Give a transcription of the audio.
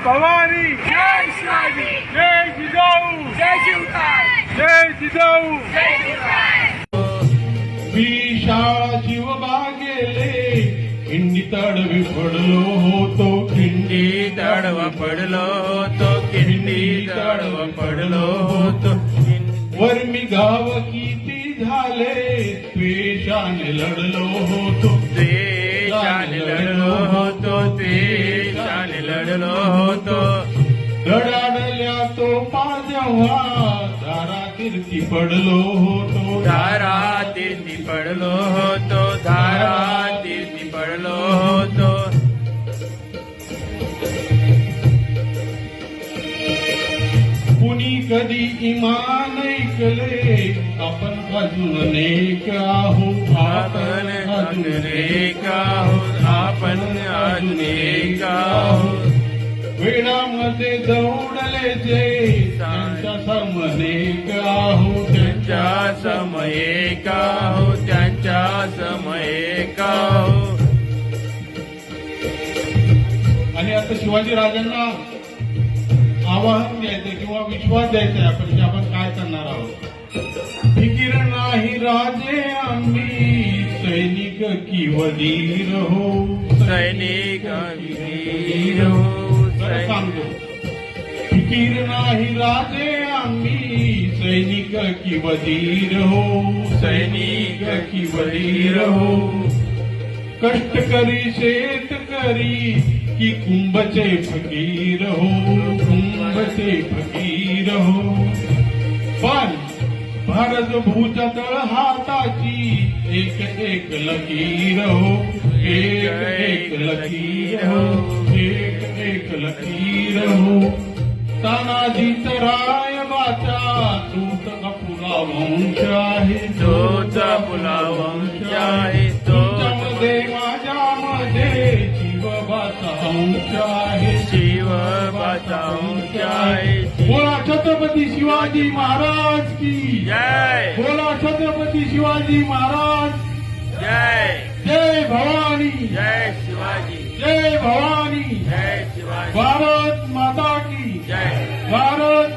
भवानी, जय शिवाजी, जय जिजाऊ, जय शिवराय, जय जिजाऊ. जय शिवराय. शाळा शिवबागेले खिंडी तडवी पडलो होतो, खिंडी तडवा पडलो होतो, खिंडी तडवा पडलो होतो. वर्मी गाव किती झाले द्वेषाने लढलो होतो, द्वेषाने लढलो होतो, द्वेषाने लढलो होतो. धडाडल्या तो जेव्हा दारातीर्थी पडलो होतो, धारातीर्थी पडलो होतो, धारातीर्थी पडलो होतो. कुणी कधी इमान ऐकले आपण अजून अनेक आहोत, आपण अजून एक आहोत, आपण अजून एक आहोत. वेळामध्ये दौडले जे त्यांच्या समनेक आहोत, त्यांच्या समये का हो, त्यांच्या समये का हो. आणि आता शिवाजी राजांना आवाहन द्यायचं किंवा विश्वास द्यायचा आहे आपण की आपण काय करणार आहोत. फिकीर नाही राजे आम्ही सैनिक की वजीर हो, सैनिक वीर हो, सांगतो. फिकीर नाही राजे आम्ही सैनिक की वजीर हो, सैनिक की वजीर हो. कष्टकरी शेतकरी की कुंभचे फकीर हो, कुंभचे फकीर हो. पण भारत भूतळ हाताची एक एक लकीर हो, एक एक लकीर हो, एक एक लकीर हो. तानाजीच रायबाचा तूच पुरा वंश आहे, तोचा पुला वंश आहे, तुमच्यामध्ये माझ्यामध्ये शिवबाचा अंश आहे, शिवबाचा अंश आहे. बोला छत्रपती शिवाजी महाराज की जय, बोला छत्रपती शिवाजी महाराज. जय, जय भवानी, जय शिवाजी, जय भवानी. जय शिवाजी. भारत माता की जय. भारत